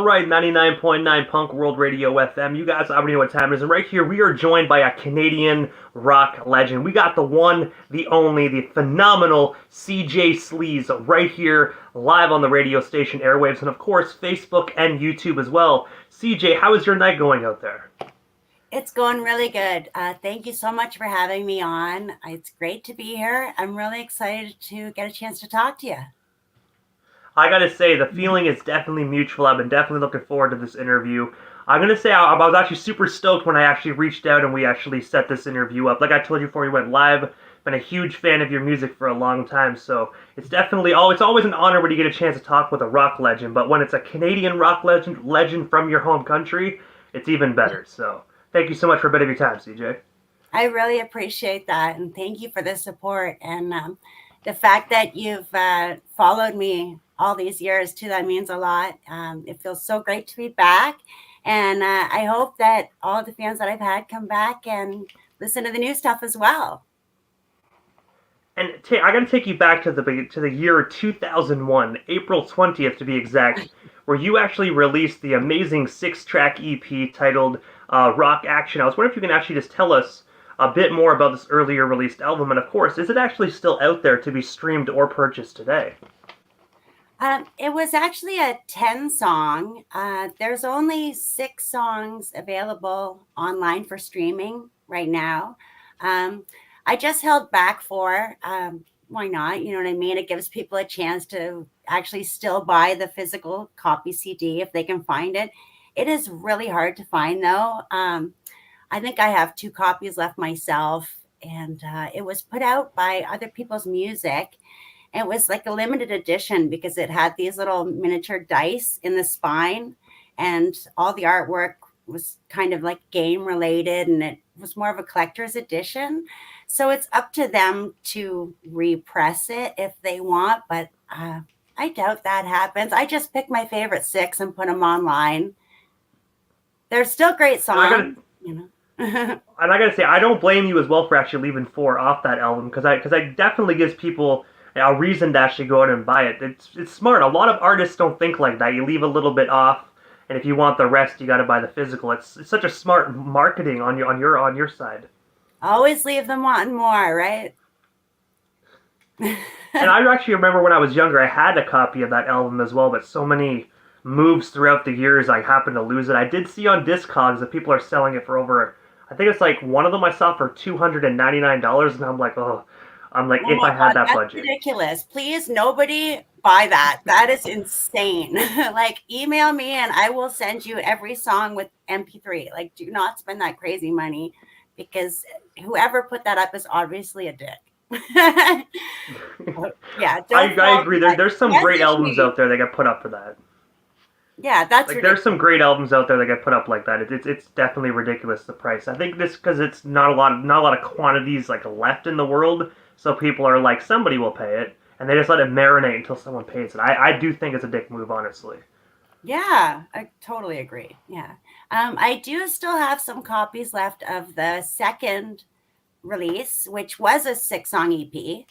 All right, 99.9 Punk World Radio FM. You guys already know what time it is. And right here, we are joined by a Canadian rock legend. We got the one, the only, the phenomenal CJ Sleez right here, live on the radio station airwaves, and of course, Facebook and YouTube as well. CJ, how is your night going out there? It's going really good. Thank you so much for having me on. It's great to be here. I'm really excited to get a chance to talk to you. I gotta say, the feeling is definitely mutual. I've been definitely looking forward to this interview. I'm gonna say I was actually super stoked when I actually reached out and we actually set this interview up. Like I told you before we went live, been a huge fan of your music for a long time, so it's definitely it's always an honor when you get a chance to talk with a rock legend. But when it's a Canadian rock legend from your home country, it's even better. So thank you so much for a bit of your time, CJ. I really appreciate that, and thank you for the support and the fact that you've followed me all these years too. That means a lot. It feels so great to be back, and I hope that all the fans that I've had come back and listen to the new stuff as well. And I got to take you back to the year 2001, April 20th to be exact, where you actually released the amazing 6-track EP titled Rock Action. I was wondering if you can actually just tell us a bit more about this earlier released album, and of course, is it actually still out there to be streamed or purchased today? It was actually a 10-song. There's only 6 songs available online for streaming right now. I just held back 4. Why not? You know what I mean? It gives people a chance to actually still buy the physical copy CD if they can find it. It is really hard to find, though. I think I have 2 copies left myself, and it was put out by Other People's Music. It was like a limited edition because it had these little miniature dice in the spine, and all the artwork was kind of like game related, and it was more of a collector's edition. So it's up to them to repress it if they want, but I doubt that happens. I just pick my favorite 6 and put them online. They're still great songs, you know. And I gotta say, I don't blame you as well for actually leaving 4 off that album, because I definitely gives people a reason to actually go out and buy it. It's smart. A lot of artists don't think like that. You leave a little bit off, and if you want the rest, you got to buy the physical. It's such a smart marketing on your side. Always leave them wanting more, right? And I actually remember when I was younger, I had a copy of that album as well, but so many moves throughout the years, I happened to lose it. I did see on Discogs that people are selling it for over, I think it's like one of them I saw for $299, and I'm like, oh if I had that that's budget. Ridiculous. Please, nobody buy that. That is insane. Like, email me and I will send you every song with MP3. Like, do not spend that crazy money, because whoever put that up is obviously a dick. Yeah, I agree. There's some great albums out there that get put up for that. Yeah, that's like there's some great albums out there that get put up like that. It's definitely ridiculous, the price. I think this because it's not a lot of quantities like left in the world, so people are like, somebody will pay it, and they just let it marinate until someone pays it. I do think it's a dick move, honestly. Yeah, I totally agree. Yeah, I do still have some copies left of the second release, which was a 6-song EP.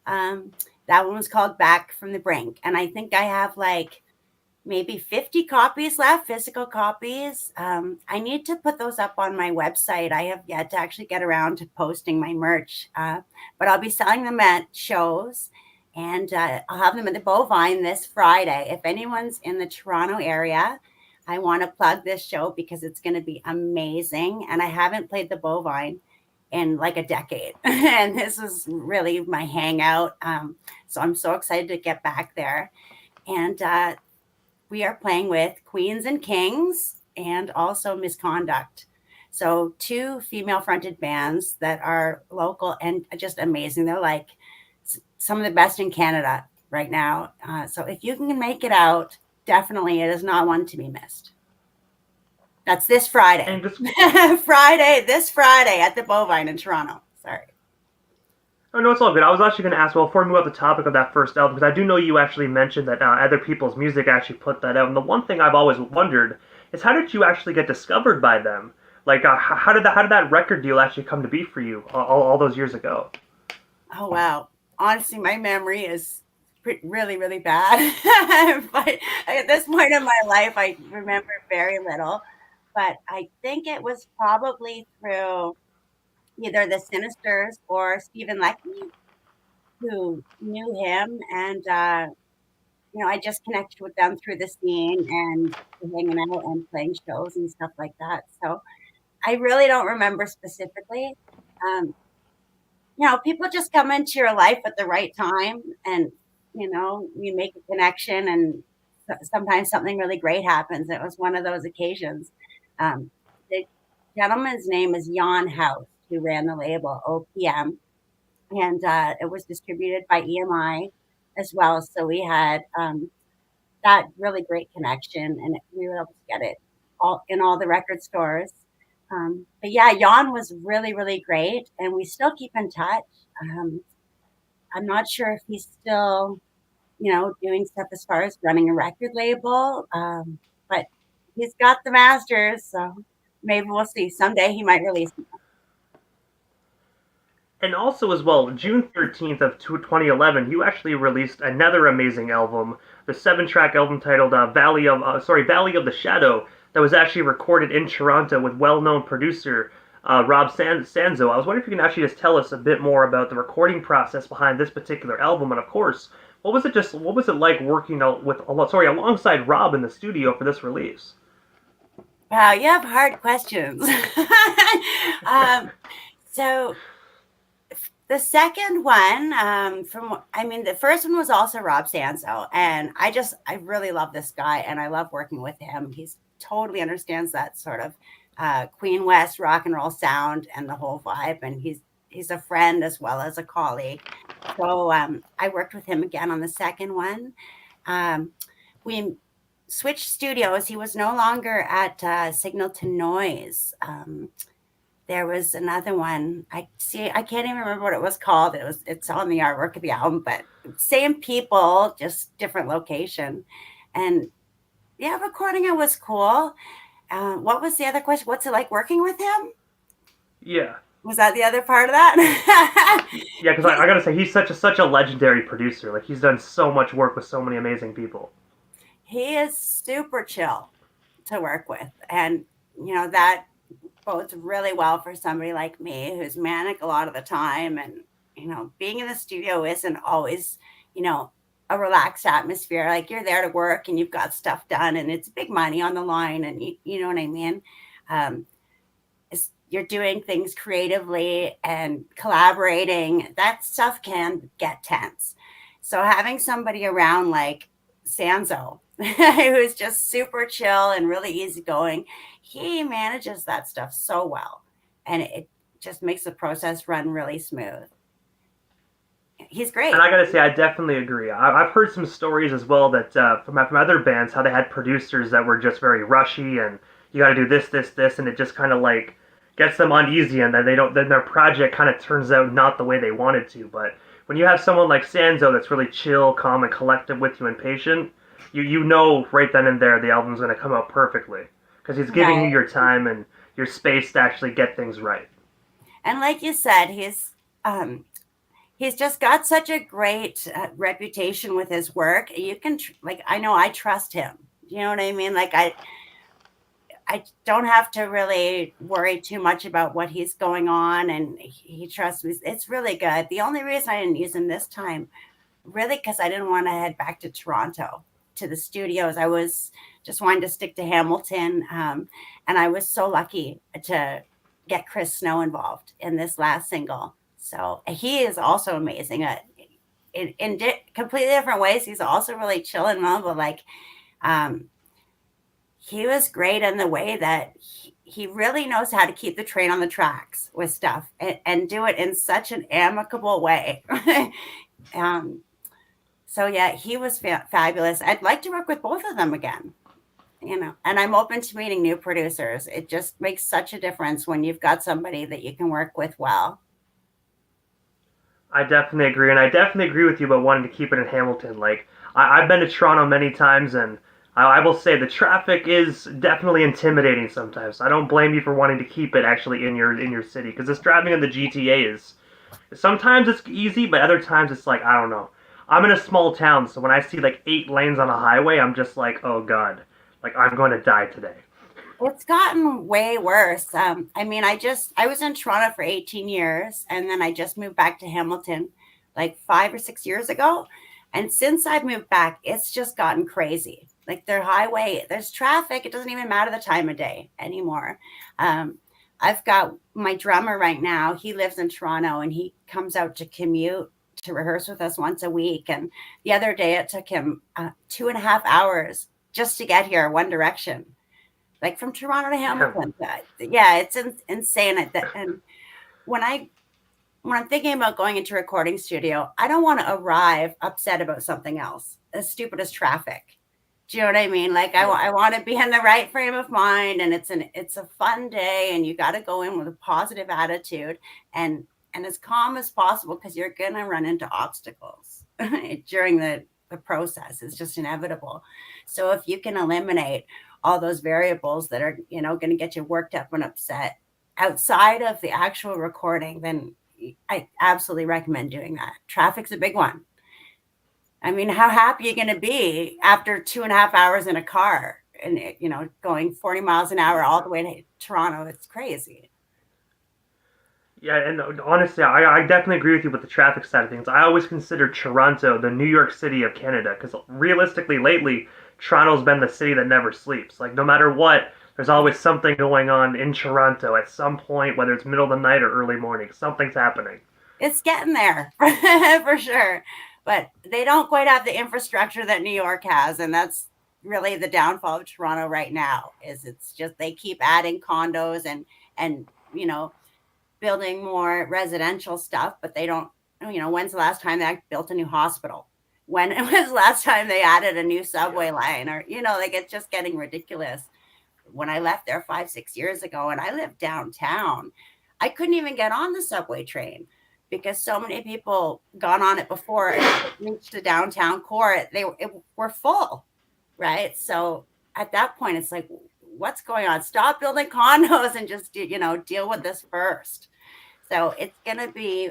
That one was called Back from the Brink, and I think I have like maybe 50 copies left, physical copies. I need to put those up on my website. I have yet to actually get around to posting my merch, but I'll be selling them at shows, and I'll have them at the Bovine this Friday. If anyone's in the Toronto area, I want to plug this show because it's going to be amazing. And I haven't played the Bovine in like a decade, and this is really my hangout. So I'm so excited to get back there. And we are playing with Queens and Kings and also Misconduct. So 2 female-fronted bands that are local and just amazing. They're like some of the best in Canada right now. So if you can make it out, definitely, it is not one to be missed. That's this Friday. This Friday at the Bovine in Toronto. Sorry. Oh, no, it's all good. I was actually going to ask, well, before we move up the topic of that first album, because I do know you actually mentioned that Other People's Music actually put that out, and the one thing I've always wondered is, how did you actually get discovered by them? Like, how did that record deal actually come to be for you all those years ago? Oh, wow. Honestly, my memory is really, really bad. But at this point in my life, I remember very little. But I think it was probably through either the Sinisters or Stephen Leckie who knew him. And, I just connected with them through the scene and hanging out and playing shows and stuff like that. So I really don't remember specifically. Um, people just come into your life at the right time and, you make a connection and sometimes something really great happens. It was one of those occasions. The gentleman's name is Jan House, who ran the label OPM, and it was distributed by EMI as well. So we had that really great connection, and we were able to get it all in all the record stores. But yeah, Jan was really, really great, and we still keep in touch. Um, I'm not sure if he's still, doing stuff as far as running a record label, but he's got the masters, so maybe we'll see. Someday he might release them. And also as well, June 13th of 2011, you actually released another amazing album, the 7-track album titled Valley of the Shadow, that was actually recorded in Toronto with well-known producer Rob Sanzo. I was wondering if you can actually just tell us a bit more about the recording process behind this particular album, and of course, what was it like working alongside Rob in the studio for this release? Wow, you have hard questions. So the second one, the first one was also Rob Sanso, and I really love this guy, and I love working with him. He's totally understands that sort of Queen West rock and roll sound and the whole vibe, and he's a friend as well as a colleague. So I worked with him again on the second one. We switched studios. He was no longer at Signal to Noise. There was another one. I can't even remember what it was called. It's on the artwork of the album, but same people, just different location. And yeah, recording it was cool. What was the other question? What's it like working with him? Yeah. Was that the other part of that? Yeah, because I gotta say, he's such a legendary producer. Like, he's done so much work with so many amazing people. He is super chill to work with. And, that bodes really well for somebody like me who's manic a lot of the time. And, being in the studio isn't always, a relaxed atmosphere. Like, you're there to work and you've got stuff done and it's big money on the line. And you know what I mean? You're doing things creatively and collaborating. That stuff can get tense. So having somebody around like Sanzo, who's just super chill and really easygoing, he manages that stuff so well. And it just makes the process run really smooth. He's great. And I gotta say, I definitely agree. I've heard some stories as well that from other bands, how they had producers that were just very rushy and you gotta do this, and it just kind of like gets them uneasy, and then then their project kind of turns out not the way they wanted to. But when you have someone like Sanzo that's really chill, calm, and collective with you and patient, you know right then and there the album's going to come out perfectly because he's giving you your time and your space to actually get things right. And like you said, he's just got such a great reputation with his work. You can I know I trust him. You know what I mean? Like I don't have to really worry too much about what he's going on, and he trusts me. It's really good. The only reason I didn't use him this time, really, because I didn't want to head back to Toronto to the studios. I was just wanting to stick to Hamilton, and I was so lucky to get Chris Snow involved in this last single. So he is also amazing in completely different ways. He's also really chill and mellow, but he was great in the way that he really knows how to keep the train on the tracks with stuff and do it in such an amicable way. So yeah, he was fabulous. I'd like to work with both of them again, and I'm open to meeting new producers. It just makes such a difference when you've got somebody that you can work with well. I definitely agree, and I definitely agree with you about wanting to keep it in Hamilton. Like, I've been to Toronto many times, and I will say the traffic is definitely intimidating sometimes. I don't blame you for wanting to keep it actually in your city, because this driving in the GTA is sometimes it's easy, but other times it's like, I don't know. I'm in a small town, so when I see like 8 lanes on a highway, I'm just like, oh god, like I'm going to die today. It's gotten way worse. I mean, I was in Toronto for 18 years, and then I just moved back to Hamilton like 5 or 6 years ago. And since I've moved back, it's just gotten crazy. Like their highway, there's traffic. It doesn't even matter the time of day anymore. Um, I've got my drummer right now. He lives in Toronto, and he comes out to commute to rehearse with us once a week. And the other day, it took him 2.5 hours just to get here one direction, like from Toronto to Hamilton. Yeah, it's insane. And when I'm thinking about going into a recording studio, I don't want to arrive upset about something else as stupid as traffic. Do you know what I mean? Like Yeah. I want to be in the right frame of mind, and it's a fun day, and you got to go in with a positive attitude and as calm as possible, because you're gonna run into obstacles during the process. It's just inevitable. So if you can eliminate all those variables that are, going to get you worked up and upset outside of the actual recording, then I absolutely recommend doing that. Traffic's a big one. I mean, how happy are you going to be after 2.5 hours in a car and, going 40 miles an hour all the way to Toronto? It's crazy. Yeah, and honestly, I definitely agree with you with the traffic side of things. I always consider Toronto the New York City of Canada because realistically, lately, Toronto's been the city that never sleeps. Like, no matter what, there's always something going on in Toronto at some point, whether it's middle of the night or early morning. Something's happening. It's getting there for sure. But they don't quite have the infrastructure that New York has. And that's really the downfall of Toronto right now, is it's just they keep adding condos and building more residential stuff, but they don't, when's the last time they built a new hospital? When it was the last time they added a new subway line? Or, like it's just getting ridiculous. When I left there 5, 6 years ago and I lived downtown, I couldn't even get on the subway train because so many people got on it before it reached the downtown core. They were full, right? So at that point, it's like, what's going on? Stop building condos and just deal with this first. So it's gonna be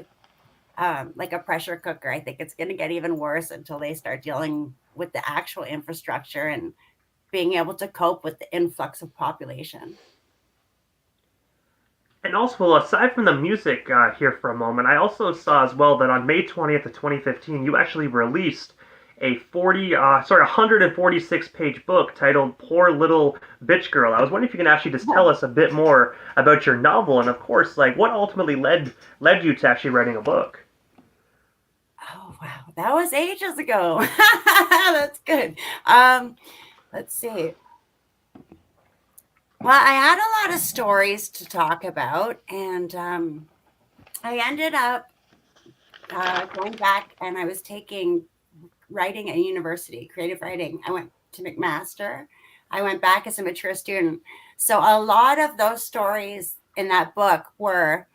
like a pressure cooker. I think it's gonna get even worse until they start dealing with the actual infrastructure and being able to cope with the influx of population. And also, aside from the music here for a moment, I also saw as well that on May 20th of 2015, you actually released a 146-page book titled "Poor Little Bitch Girl." I was wondering if you can actually just tell us a bit more about your novel, and of course, like what ultimately led you to actually writing a book. Oh wow, that was ages ago. That's good. Let's see. Well, I had a lot of stories to talk about, and I ended up going back, and I was taking writing at university, creative writing. I went to McMaster. I went back as a mature student. So a lot of those stories in that book were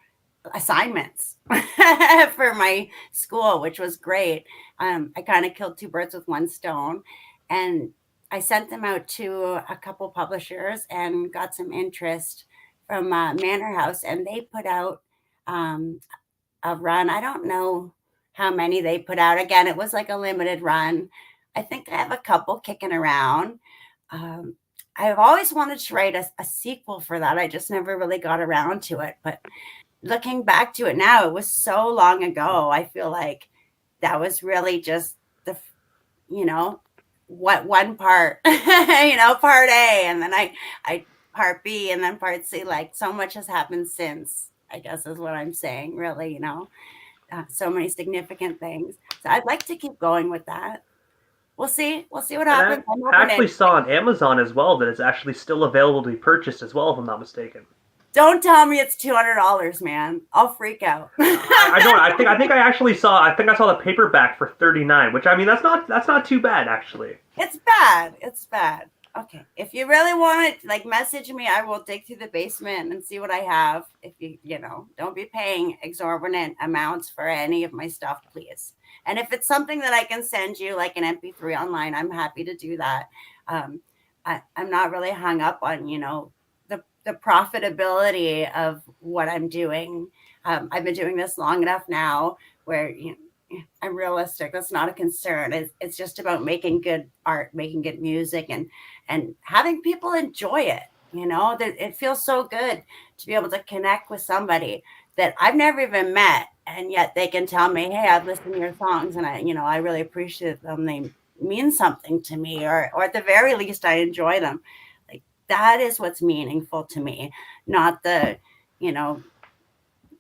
assignments for my school, which was great. I kind of killed two birds with one stone, and I sent them out to a couple publishers and got some interest from Manor House, and they put out a run. I don't know how many they put out. Again, it was like a limited run. I think I have a couple kicking around. Um, I've always wanted to write a sequel for that. I just never really got around to it. But looking back to it now, it was so long ago. I feel like that was really just what one part, part A, and then I part B, and then part C. Like so much has happened since, I guess is what I'm saying, really, so many significant things. So I'd like to keep going with that. We'll see. We'll see what And happens. I actually saw on Amazon as well that it's actually still available to be purchased as well, if I'm not mistaken. Don't tell me it's $200, man. I'll freak out. I don't. I actually saw. I think I saw the paperback for 39, which I mean that's not too bad actually. It's bad. It's bad. Okay. If you really want it, like message me. I will dig through the basement and see what I have. If don't be paying exorbitant amounts for any of my stuff, please. And if it's something that I can send you, like an MP3 online, I'm happy to do that. I'm not really hung up on, the profitability of what I'm doing. I've been doing this long enough now where I'm realistic. That's not a concern. It's just about making good art, making good music, and having people enjoy it. You know, that it feels so good to be able to connect with somebody that I've never even met, and yet they can tell me, "Hey, I've listened to your songs, and I really appreciate them. They mean something to me, or at the very least, I enjoy them." Like that is what's meaningful to me, not the, you know,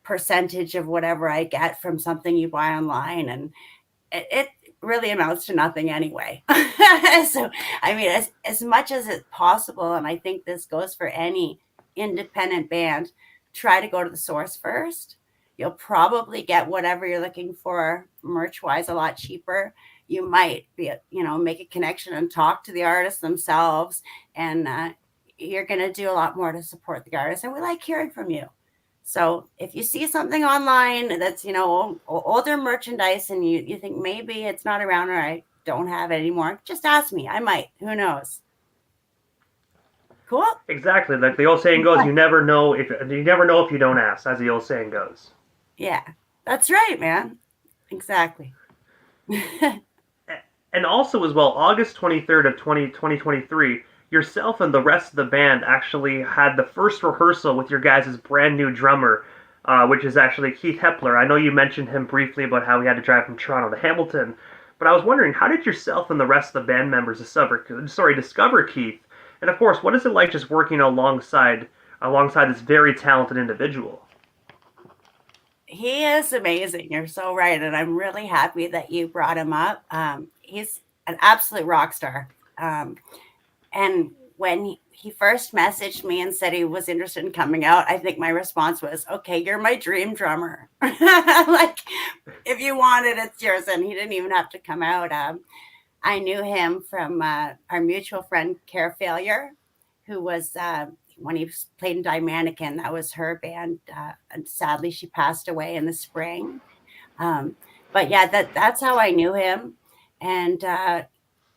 percentage of whatever I get from something you buy online, and it really amounts to nothing anyway. So, I mean, as much as it's possible, and I think this goes for any independent band, try to go to the source first. You'll probably get whatever you're looking for merch wise a lot cheaper. You might be, make a connection and talk to the artists themselves, and you're going to do a lot more to support the artists. And we like hearing from you. So if you see something online that's, older merchandise and you think maybe it's not around or I don't have it anymore, just ask me. I might. Who knows? Cool. Exactly. Like the old saying goes, you never know if you don't ask, as the old saying goes. Yeah. That's right, man. Exactly. And also as well, August 23rd of 2023, yourself and the rest of the band actually had the first rehearsal with your guys' brand new drummer, which is actually Keith Hepler. I know you mentioned him briefly about how he had to drive from Toronto to Hamilton, but I was wondering, how did yourself and the rest of the band members discover Keith? And of course, what is it like just working alongside this very talented individual? He is amazing. You're so right. And I'm really happy that you brought him up. He's an absolute rock star. And when he first messaged me and said he was interested in coming out, I think my response was, okay, you're my dream drummer. Like, if you want it, it's yours. And he didn't even have to come out. I knew him from our mutual friend, Care Failure, who was, when he played in Mannequin, that was her band. And sadly, she passed away in the spring. But yeah, that's how I knew him. And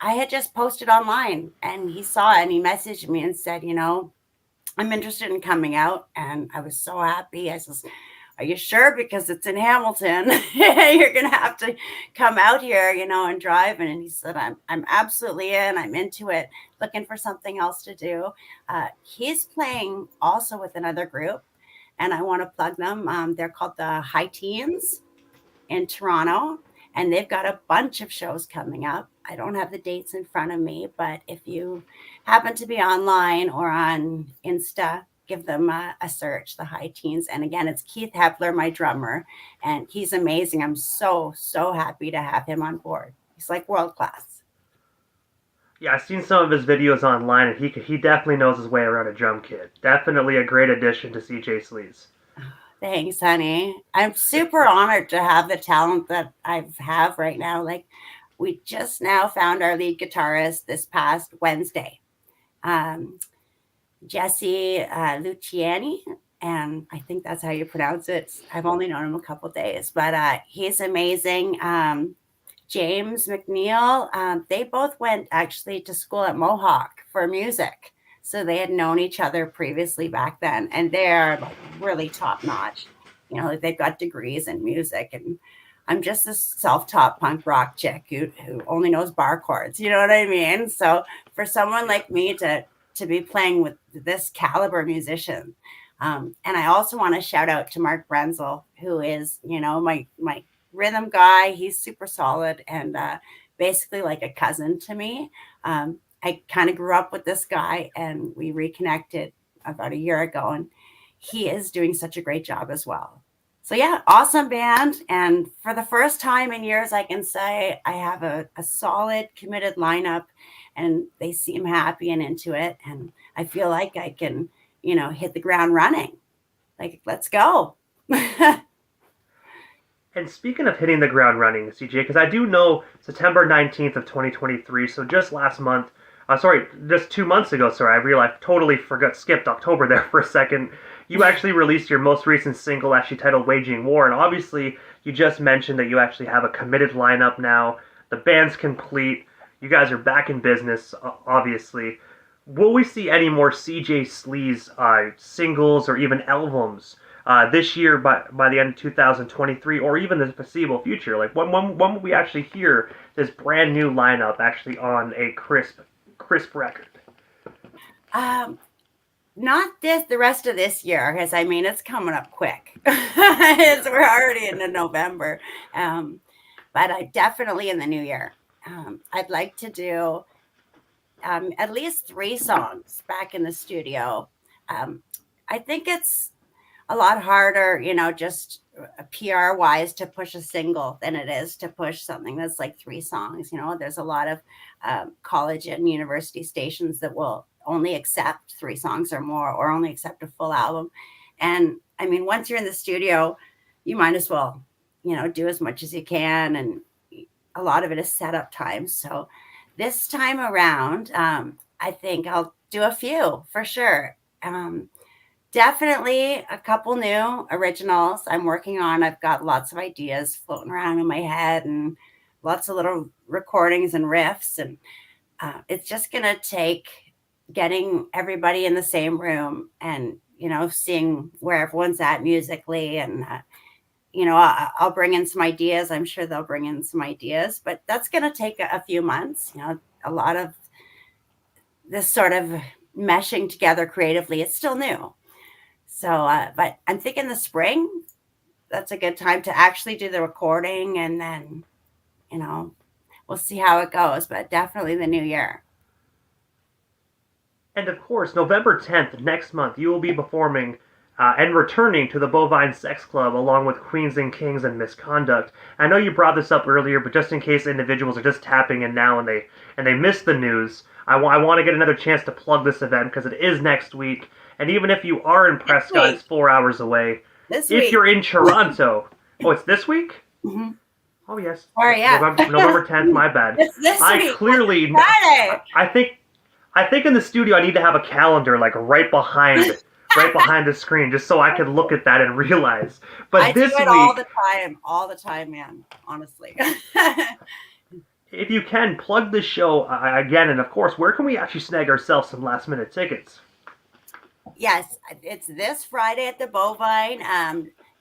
I had just posted online and he saw it and he messaged me and said, I'm interested in coming out. And I was so happy. I says, are you sure? Because it's in Hamilton. You're going to have to come out here, and drive. And he said, I'm absolutely in. I'm into it. Looking for something else to do. He's playing also with another group and I want to plug them. They're called the High Teens in Toronto. And they've got a bunch of shows coming up. I don't have the dates in front of me, but if you happen to be online or on Insta, give them a search, the High Teens. And again, it's Keith Hepler, my drummer, and he's amazing. I'm so, so happy to have him on board. He's like world class. Yeah, I've seen some of his videos online, and he definitely knows his way around a drum kit. Definitely a great addition to CJ Sleez. Thanks, honey. I'm super honored to have the talent that I have right now. Like, we just now found our lead guitarist this past Wednesday, Jesse Luciani, and I think that's how you pronounce it. I've only known him a couple days, but he's amazing. James McNeil, they both went actually to school at Mohawk for music. So they had known each other previously back then, and they're like really top notch. They've got degrees in music, and I'm just this self-taught punk rock chick who only knows bar chords. You know what I mean? So for someone like me to be playing with this caliber musician, and I also want to shout out to Mark Brenzel, who is my rhythm guy. He's super solid and basically like a cousin to me. I kind of grew up with this guy and we reconnected about a year ago, and he is doing such a great job as well. So yeah, awesome band. And for the first time in years, I can say I have a solid, committed lineup, and they seem happy and into it. And I feel like I can, hit the ground running. Like, let's go. And speaking of hitting the ground running, CJ, because I do know September 19th of 2023, so just last month, just 2 months ago, I realized, skipped October there for a second. You actually released your most recent single, actually titled Waging War, and obviously you just mentioned that you actually have a committed lineup now. The band's complete. You guys are back in business, obviously. Will we see any more CJ Sleez singles or even albums this year by the end of 2023, or even the foreseeable future? Like when will we actually hear this brand new lineup actually on a crisp record? Not the rest of this year, because I mean it's coming up quick. We're already into November, but I definitely in the new year. I'd like to do at least 3 songs back in the studio. I think it's a lot harder, just PR wise to push a single than it is to push something that's like 3 songs. There's a lot of college and university stations that will only accept 3 songs or more, or only accept a full album. And I mean, once you're in the studio, you might as well, do as much as you can. And a lot of it is setup time. So this time around, I think I'll do a few for sure. Definitely a couple new originals I'm working on. I've got lots of ideas floating around in my head and lots of little recordings and riffs. And it's just going to take getting everybody in the same room and, seeing where everyone's at musically. And, I'll bring in some ideas. I'm sure they'll bring in some ideas, but that's going to take a few months. A lot of this sort of meshing together creatively, it's still new. So, but I'm thinking the spring, that's a good time to actually do the recording, and then, we'll see how it goes, but definitely the new year. And of course, November 10th, next month, you will be performing and returning to the Bovine Sex Club along with Queens and Kings and Misconduct. I know you brought this up earlier, but just in case individuals are just tapping in now and they missed the news, I want to get another chance to plug this event because it is next week. And even if you are in Prescott, it's 4 hours away. If you're in Toronto, it's this week? Mm-hmm. Oh, yes. Sorry, yeah. November 10th, my bad. It's this week. Clearly, Friday. I think in the studio I need to have a calendar like right behind the screen, just so I can look at that and realize. But I this do it week, all the time, man. Honestly. If you can, plug the show again, and of course, where can we actually snag ourselves some last-minute tickets? Yes, it's this Friday at the Bovine.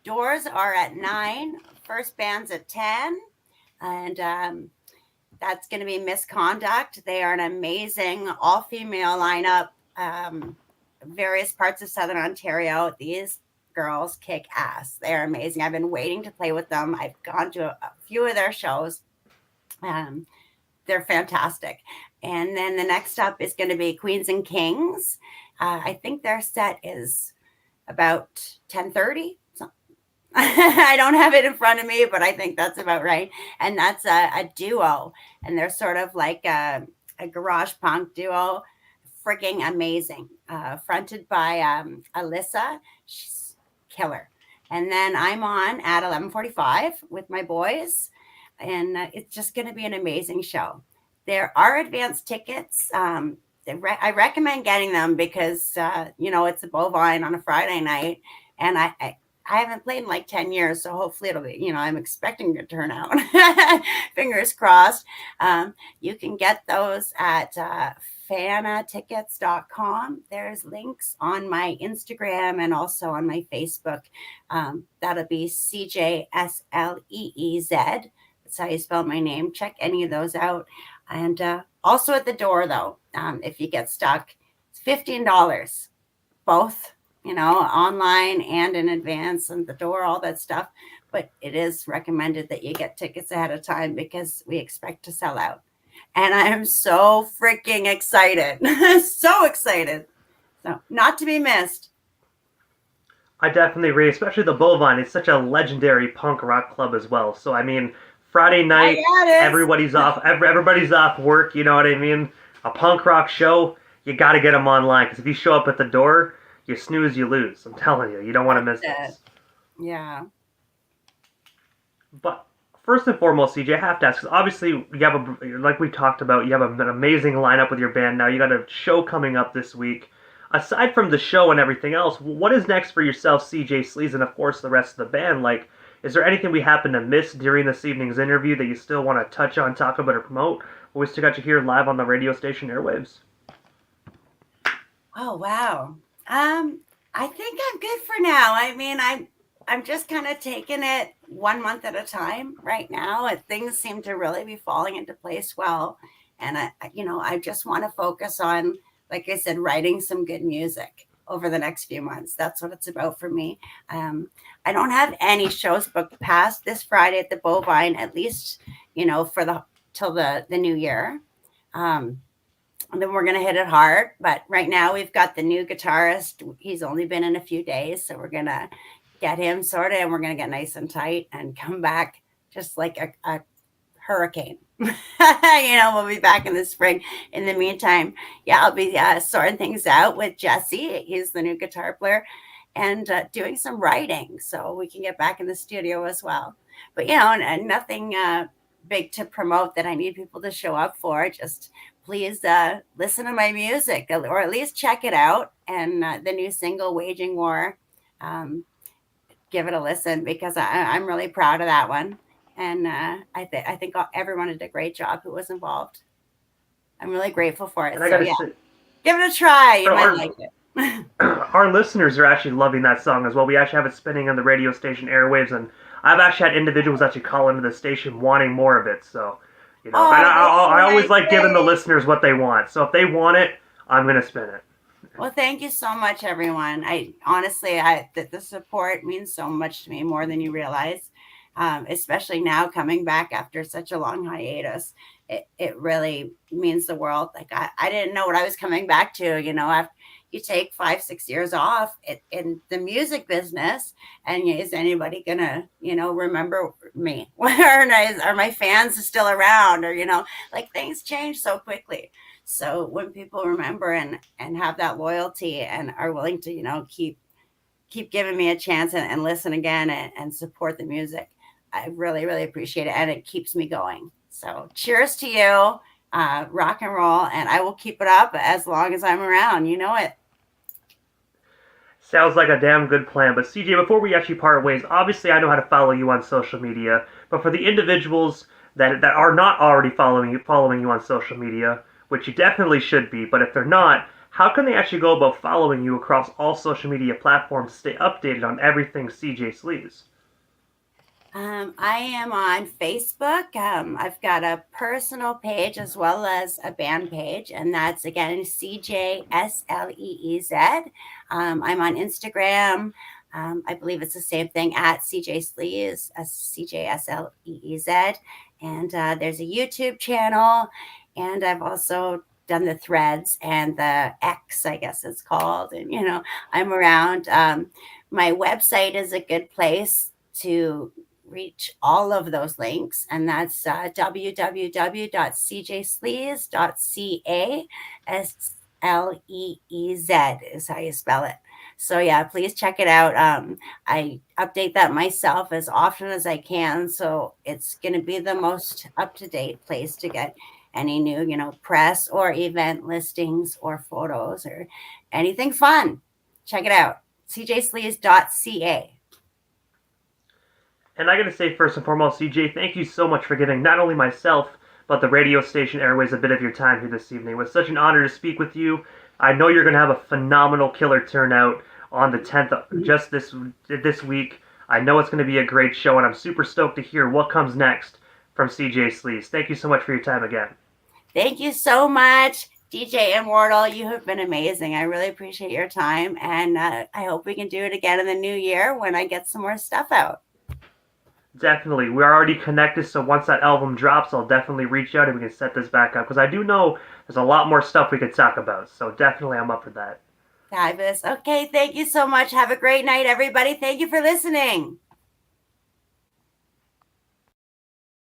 Doors are at 9. First band's at 10. And that's going to be Misconduct. They are an amazing all-female lineup. Various parts of Southern Ontario. These girls kick ass. They're amazing. I've been waiting to play with them. I've gone to a few of their shows. They're fantastic. And then the next up is going to be Queens and Kings. I think their set is about 10:30. I don't have it in front of me, but I think that's about right. And that's a duo. And they're sort of like a garage punk duo. Freaking amazing. Fronted by Alyssa. She's killer. And then I'm on at 11:45 with my boys. And it's just going to be an amazing show. There are advanced tickets. I recommend getting them because, it's a Bovine on a Friday night. And I haven't played in like 10 years. So hopefully it'll be, I'm expecting a turnout. Fingers crossed. You can get those at fanatickets.com. There's links on my Instagram and also on my Facebook. That'll be CJSLEEZ. That's how you spell my name. Check any of those out. And also at the door, though, if you get stuck, it's $15. Both, online and in advance, and the door, all that stuff. But it is recommended that you get tickets ahead of time because we expect to sell out. And I am so freaking excited. So excited. So not to be missed. I definitely agree, especially the Bovine. It's such a legendary punk rock club as well. So, I mean, Friday night, everybody's off. Everybody's off work. You know what I mean? A punk rock show, you got to get them online because if you show up at the door, you snooze, you lose. I'm telling you, you don't want to miss this. Yeah. But first and foremost, CJ, I have to ask, because obviously you have like we talked about, you have an amazing lineup with your band now. You got a show coming up this week. Aside from the show and everything else, what is next for yourself, CJ Sleez, and of course the rest of the band? Like, is there anything we happen to miss during this evening's interview that you still want to touch on, talk about, or promote? Or we still got you here live on the radio station airwaves? Oh, wow. I think I'm good for now. I mean, I'm just kind of taking it 1 month at a time right now. And things seem to really be falling into place well. And I just want to focus on, like I said, writing some good music over the next few months. That's what it's about for me. I don't have any shows booked past this Friday at the Bovine, at least, for the till the new year. Um, and then we're going to hit it hard. But right now we've got the new guitarist. He's only been in a few days. So we're going to get him sorted and we're going to get nice and tight and come back just like a hurricane. We'll be back in the spring. In the meantime, yeah, I'll be sorting things out with Jesse. He's the new guitar player and doing some writing so we can get back in the studio as well. But, and nothing big to promote that I need people to show up for. Just please listen to my music or at least check it out. And the new single, Waging War, give it a listen because I'm really proud of that one. And I think everyone did a great job who was involved. I'm really grateful for it. And I gotta yeah, say, give it a try. You might like it. our listeners are actually loving that song as well. We actually have it spinning on the radio station airwaves, and I've actually had individuals actually call into the station wanting more of it. So, I always like giving the listeners what they want. So if they want it, I'm gonna spin it. Well, thank you so much, everyone. I honestly, the support means so much to me, more than you realize. Especially now coming back after such a long hiatus, it really means the world. Like I didn't know what I was coming back to. After you take 5-6 years off in the music business, and is anybody gonna remember me? Are my fans still around? Or like things change so quickly. So when people remember and have that loyalty and are willing to keep giving me a chance and listen again and support the music, I really, really appreciate it. And it keeps me going. So cheers to you, rock and roll. And I will keep it up as long as I'm around. You know it. Sounds like a damn good plan. But CJ, before we actually part ways, obviously I know how to follow you on social media. But for the individuals that are not already following you on social media, which you definitely should be, but if they're not, how can they actually go about following you across all social media platforms to stay updated on everything CJ Sleez? I am on Facebook. I've got a personal page as well as a band page, and that's again CJSLEEZ. I'm on Instagram. I believe it's the same thing at CJ Sleez, CJSLEEZ. And there's a YouTube channel, and I've also done the Threads and the X, I guess it's called. And I'm around. My website is a good place to reach all of those links, and that's www.cjsleez.ca. SLEEZ is how you spell it. So yeah, please check it out. I update that myself as often as I can, so it's going to be the most up-to-date place to get any new press or event listings or photos or anything fun. Check it out, cjsleez.ca. And I gotta say, first and foremost, CJ, thank you so much for giving not only myself, but the radio station airways a bit of your time here this evening. It was such an honor to speak with you. I know you're gonna have a phenomenal killer turnout on the 10th, just this week. I know it's gonna be a great show, and I'm super stoked to hear what comes next from CJ Sleez. Thank you so much for your time again. Thank you so much, DJ Immortal. You have been amazing. I really appreciate your time, and I hope we can do it again in the new year when I get some more stuff out. Definitely. We're already connected, so once that album drops, I'll definitely reach out and we can set this back up, because I do know there's a lot more stuff we could talk about, so definitely I'm up for that. Fabulous. Okay, thank you so much. Have a great night, everybody. Thank you for listening.